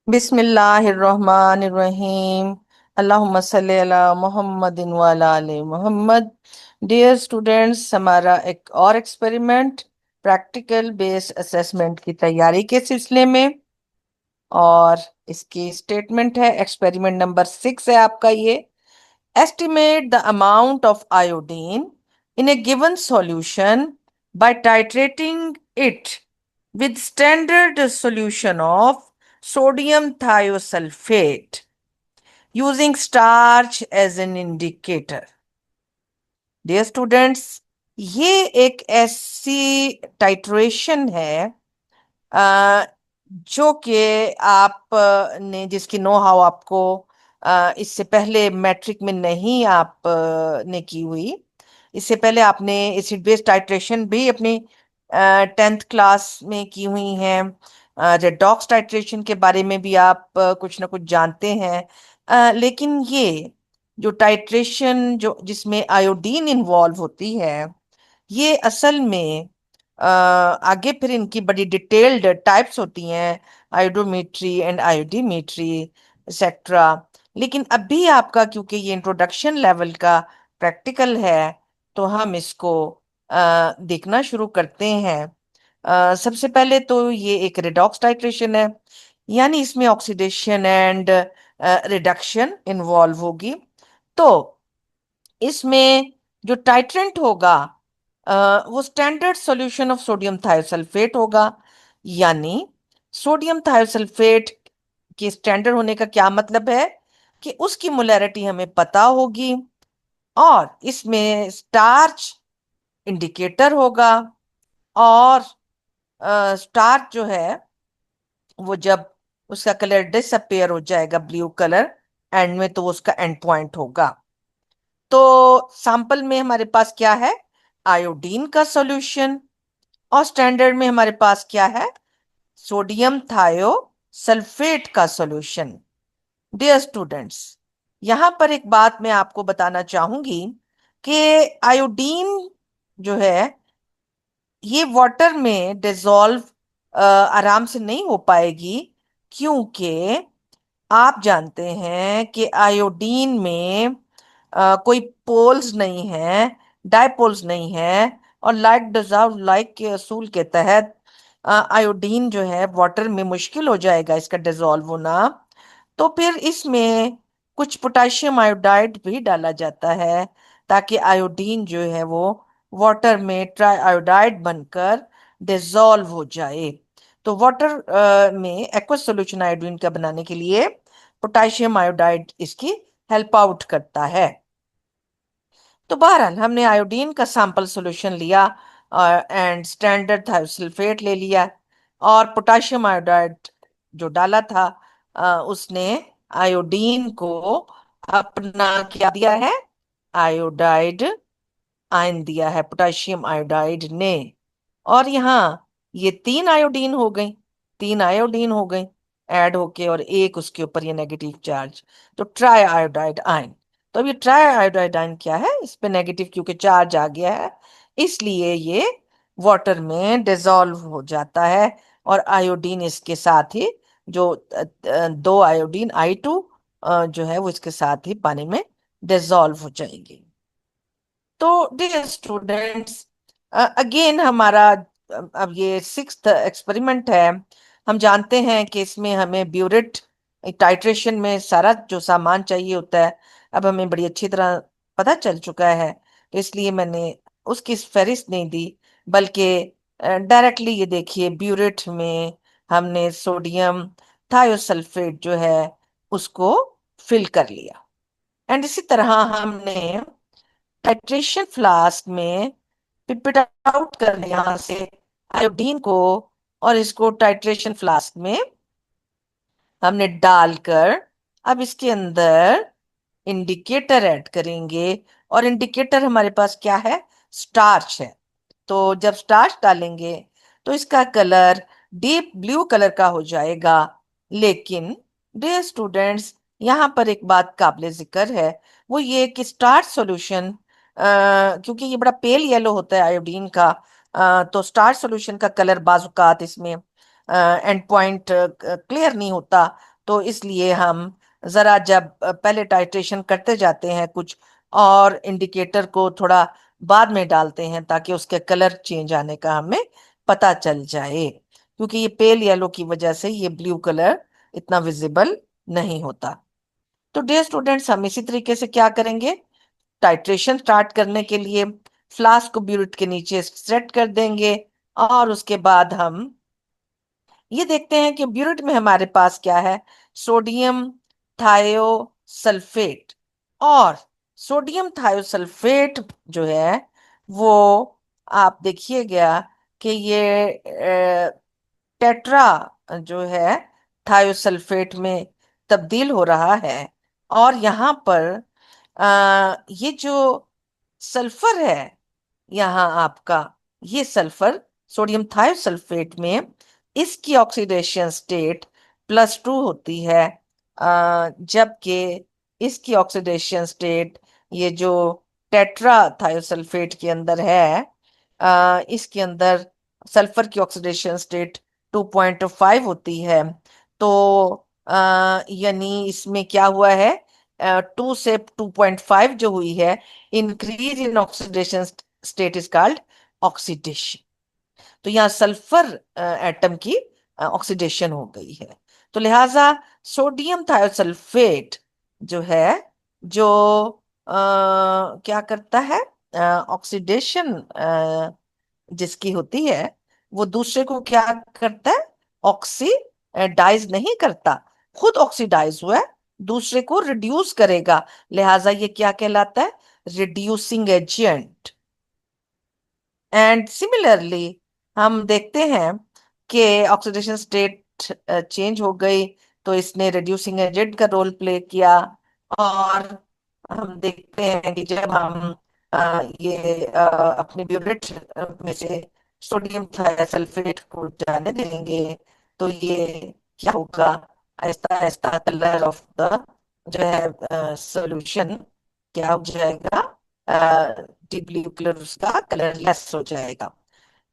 बिस्मिल्लाहिर्रहमानिर्रहीम। अल्लाहुम्मा सल्ली अला मुहम्मदिन व अला आलि मोहम्मद। डियर स्टूडेंट्स, हमारा एक और एक्सपेरिमेंट प्रैक्टिकल बेस्ड असेसमेंट की तैयारी के सिलसिले में। और इसकी स्टेटमेंट है, एक्सपेरिमेंट नंबर 6 है आपका ये। Estimate the amount of iodine in A given solution by titrating it with standard solution of sodium thiosulfate using starch as an indicator। Dear students, ये एक ऐसी टाइट्रेशन है जो कि आप ने जिसकी नो हाउ आपको इससे पहले मैट्रिक में नहीं आप ने की हुई। इससे पहले आपने एसिड बेस टाइट्रेशन भी अपनी 10th क्लास में की हुई है। रेडॉक्स टाइट्रेशन के बारे में भी आप कुछ ना कुछ जानते हैं। लेकिन ये जो टाइट्रेशन जो जिसमें आयोडीन इन्वॉल्व होती है, ये असल में आगे फिर इनकी बड़ी डिटेल्ड टाइप्स होती हैं, आयोडोमेट्री एंड आयोडीमेट्री एक्सेट्रा। लेकिन अभी आपका क्योंकि ये इंट्रोडक्शन लेवल का प्रैक्टिकल है, तो हम इसको देखना शुरू करते हैं। सबसे पहले तो ये एक रिडॉक्स टाइट्रेशन है, यानी इसमें ऑक्सीडेशन एंड रिडक्शन इन्वॉल्व होगी। तो इसमें जो टाइट्रेंट होगा वो standard solution of sodium thiosulphate होगा। यानी सोडियम थायोसल्फेट के स्टैंडर्ड होने का क्या मतलब है कि उसकी मोलैरिटी हमें पता होगी, और इसमें स्टार्च इंडिकेटर होगा। और स्टार्च जो है वो जब उसका कलर डिसअपेयर हो जाएगा, ब्लू कलर एंड में, तो वो उसका एंड पॉइंट होगा। तो सैंपल में हमारे पास क्या है? आयोडीन का सॉल्यूशन। और स्टैंडर्ड में हमारे पास क्या है? सोडियम थायो सल्फेट का सॉल्यूशन। डियर स्टूडेंट्स, यहां पर एक बात मैं आपको बताना चाहूंगी कि आयोडीन जो है ये वाटर में डिसॉल्व आराम से नहीं हो पाएगी, क्योंकि आप जानते हैं कि आयोडीन में कोई पोल्स नहीं है, डायपोल्स नहीं है। और लाइक डिजॉल्व लाइक के असूल के तहत आयोडीन जो है वाटर में मुश्किल हो जाएगा इसका डिसॉल्व होना। तो फिर इसमें कुछ पोटेशियम आयोडाइड भी डाला जाता है, ताकि आयोडीन जो है वो वाटर में ट्राई आयोडाइड बनकर डिसॉल्व हो जाए। तो वाटर में एक्वस सॉल्यूशन आयोडीन का बनाने के लिए पोटेशियम आयोडाइड इसकी हेल्प आउट करता है। तो बहरहाल हमने आयोडीन का सैंपल सॉल्यूशन लिया एंड स्टैंडर्ड थायोसल्फेट ले लिया, और पोटेशियम आयोडाइड जो डाला था उसने आयोडीन को अपना क्या दिया है? आयोडाइड आयन दिया है पोटेशियम आयोडाइड ने। और यहाँ ये तीन आयोडीन हो गई, तीन आयोडीन हो गई ऐड होके, और एक उसके ऊपर ये नेगेटिव चार्ज, तो ट्राई आयोडाइड आयन। तो अब ये ट्राई आयोडाइड आयन क्या है? इस पे नेगेटिव क्योंकि चार्ज आ गया है, इसलिए ये वाटर में डिसॉल्व हो जाता है। और आयोडीन इसके साथ ही जो दो आयोडीन I2 जो है वो इसके साथ ही पानी में डिसॉल्व हो जाएंगे। तो डियर स्टूडेंट्स, अगेन हमारा अब ये 6th एक्सपेरिमेंट है। हम जानते हैं कि इसमें हमें ब्यूरेट टाइट्रेशन में सारा जो सामान चाहिए होता है, अब हमें बड़ी अच्छी तरह पता चल चुका है। तो इसलिए मैंने उसकी फहरिस्त नहीं दी, बल्कि डायरेक्टली ये देखिए, ब्यूरेट में हमने सोडियम थायोसल्फेट जो है उसको फिल कर लिया। एंड इसी तरह हमने टाइट्रेशन फ्लास्क में पिपिट आउट कर लिया यहाँ से आयोडीन को, और इसको टाइट्रेशन फ्लास्क में हमने डालकर अब इसके अंदर इंडिकेटर ऐड करेंगे। और इंडिकेटर हमारे पास क्या है? स्टार्च है। तो जब स्टार्च डालेंगे तो इसका कलर डीप ब्लू कलर का हो जाएगा। लेकिन डियर स्टूडेंट्स, यहाँ पर एक बात काबिले जिक्र है, वो ये कि स्टार्च सॉल्यूशन क्योंकि ये बड़ा पेल येलो होता है आयोडीन का, तो स्टार्च सॉल्यूशन का कलर बाजुकात इसमें एंड पॉइंट क्लियर नहीं होता। तो इसलिए हम जरा जब पहले टाइट्रेशन करते जाते हैं कुछ और इंडिकेटर को थोड़ा बाद में डालते हैं ताकि उसके कलर चेंज आने का हमें पता चल जाए, क्योंकि ये पेल येलो की वजह से ये ब्लू कलर इतना विजिबल नहीं होता। तो डियर स्टूडेंट्स, हम इसी तरीके से क्या करेंगे, टाइट्रेशन स्टार्ट करने के लिए फ्लास्क को ब्यूरेट के नीचे सेट कर देंगे और उसके बाद हम ये देखते हैं कि ब्यूरेट में हमारे पास क्या है, सोडियम थायोसल्फेट। और सोडियम थायोसल्फेट जो है वो आप देखिएगा कि ये टेट्रा जो है थायोसल्फेट में तब्दील हो रहा है। और यहाँ पर ये जो सल्फर है यहाँ आपका, ये सल्फर सोडियम थायोसल्फेट में इसकी ऑक्सीडेशन स्टेट +2 होती है, जबकि इसकी ऑक्सीडेशन स्टेट ये जो टेट्रा थायोसल्फेट के अंदर है, इसके अंदर सल्फर की ऑक्सीडेशन स्टेट 2.5 होती है। तो यानी इसमें क्या हुआ है, 2 से 2.5 जो हुई है, increase in oxidation state is called oxidation. तो यहाँ सल्फर एटम की ऑक्सीडेशन हो गई है। तो लिहाजा सोडियम थायोसल्फेट जो है, जो क्या करता है, ऑक्सीडेशन जिसकी होती है वो दूसरे को क्या करता है, ऑक्सीडाइज नहीं करता, खुद ऑक्सीडाइज हुआ है, दूसरे को रिड्यूस करेगा। लिहाजा ये क्या कहलाता है, रिड्यूसिंग एजेंट। एंड सिमिलरली हम देखते हैं कि ऑक्सीडेशन स्टेट चेंज हो गई, तो इसने रिड्यूसिंग एजेंट का रोल प्ले किया। और हम देखते हैं कि जब हम ये अपने ब्यूरेट में से सोडियम थायोसल्फेट को जाने देंगे तो ये क्या होगा, Aahista Aahista colour of the जो है सॉल्यूशन क्या हो जाएगा, डीप ब्लू कलर उसका कलरलेस हो जाएगा।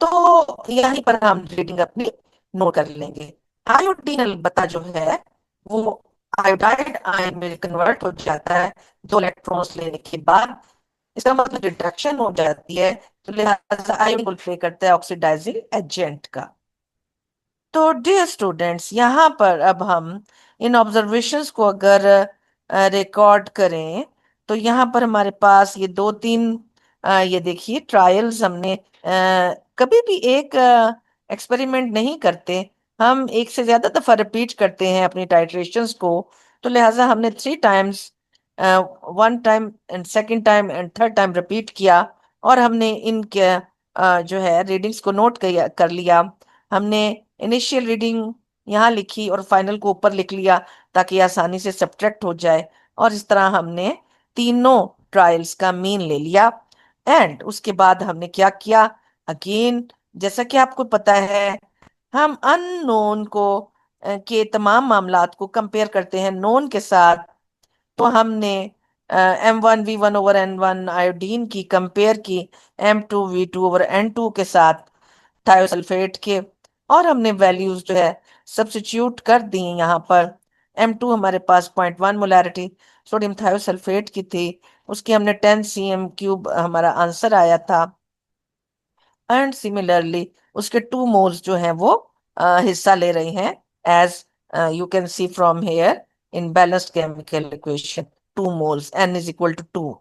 तो यहीं पर हम रीडिंग अपनी नोट कर लेंगे। आयोडीन अलबत्ता जो है वो आयोडाइड आयन में कन्वर्ट हो जाता है 2 इलेक्ट्रॉन्स लेने के बाद, इसका मतलब रिडक्शन हो जाती है। तो लिहाजा आयोडीन रोल प्ले करता है ऑक्सीडाइजिंग एजेंट का। तो डियर स्टूडेंट्स, यहाँ पर अब हम इन ऑब्जर्वेशंस को अगर रिकॉर्ड करें तो यहाँ पर हमारे पास ये 2-3 ये देखिए ट्रायल्स हमने कभी भी एक एक्सपेरिमेंट नहीं करते, हम एक से ज्यादा दफा रिपीट करते हैं अपनी टाइट्रेशंस को। तो लिहाजा हमने 3 times, 1 time and second time and third time repeat किया और हमने इनके जो है रीडिंग्स को नोट कर लिया। हमने इनिशियल रीडिंग यहाँ लिखी और फाइनल को ऊपर लिख लिया ताकि आसानी से सब्ट्रैक्ट हो जाए। और इस तरह हमने तीनों ट्रायल्स का मीन ले लिया। एंड उसके बाद हमने क्या किया, अगेन जैसा कि आपको पता है हम अननोन को के तमाम मामलात को कंपेयर करते हैं नोन के साथ। तो हमने M1V1/N1 आयोडीन की कंपेयर की M2V2/N2 के साथ थायोसल्फेट के, और हमने वैल्यूज जो है सब्स्टिट्यूट कर दी यहाँ पर। M2 हमारे पास 0.1 मोलैरिटी सोडियम थायोसल्फेट की थी, उसकी हमने 10 cm³ हमारा आंसर आया था। एंड सिमिलरली उसके 2 मोल्स जो हैं वो हिस्सा ले रही हैं, as you can see from here in balanced chemical equation, 2 moles N = 2।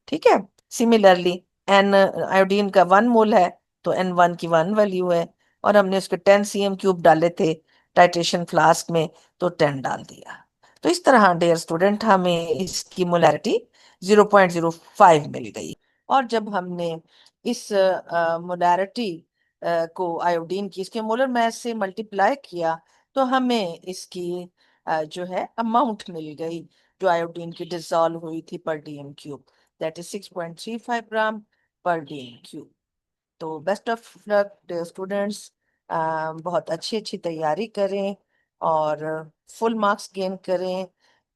ठीक है, सिमिलरली एन आयोडीन का 1 मोल है तो N1 की 1 वैल्यू है, और हमने उसके 10 cm³ डाले थे टाइट्रेशन फ्लास्क में तो 10 डाल दिया। तो इस तरह डियर स्टूडेंट हमें इसकी मोलैरिटी 0.05 मिल गई। और जब हमने इस मोलैरिटी को आयोडीन की इसके मोलर मास से मल्टीप्लाई किया तो हमें इसकी जो है अमाउंट मिल गई जो आयोडीन की डिसॉल्व हुई थी पर DM³, दैट इज 6.35 ग्राम पर DM³। तो बेस्ट ऑफ लक स्टूडेंट्स, बहुत अच्छी अच्छी तैयारी करें और फुल मार्क्स गेन करें।